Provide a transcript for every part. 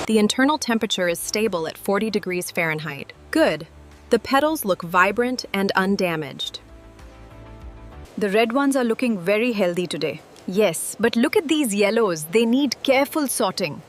The internal temperature is stable at 40 degrees Fahrenheit. Good. The petals look vibrant and undamaged. The red ones are looking very healthy today. Yes, but look at these yellows. They need careful sorting.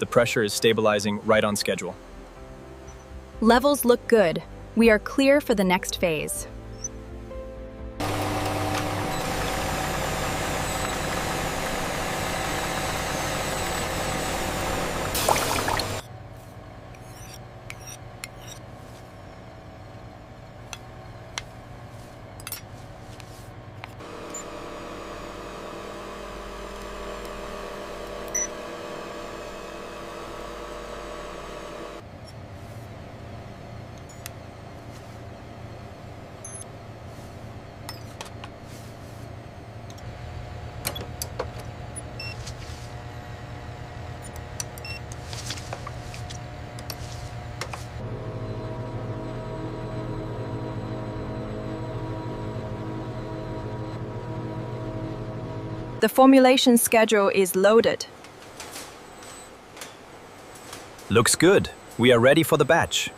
The pressure is stabilizing right on schedule. Levels look good. We are clear for the next phase. The formulation schedule is loaded. Looks good. We are ready for the batch.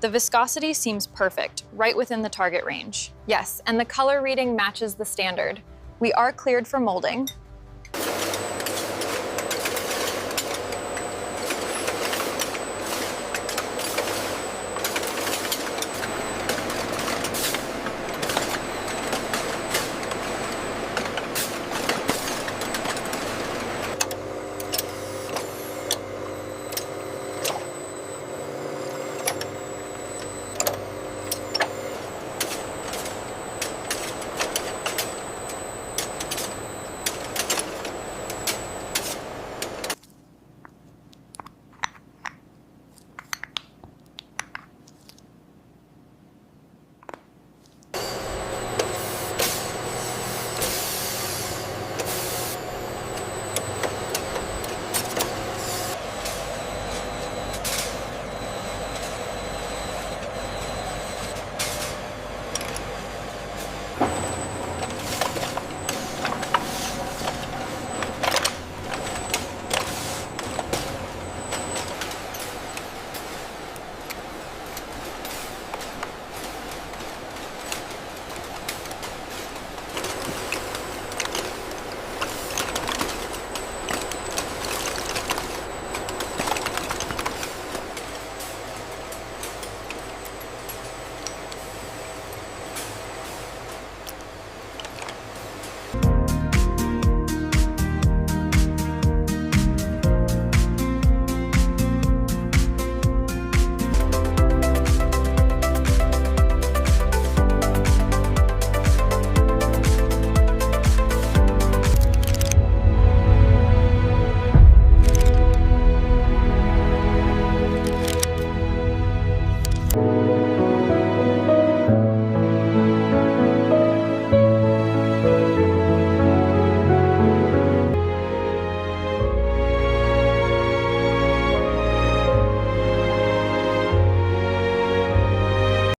The viscosity seems perfect, right within the target range. Yes, and the color reading matches the standard. We are cleared for molding.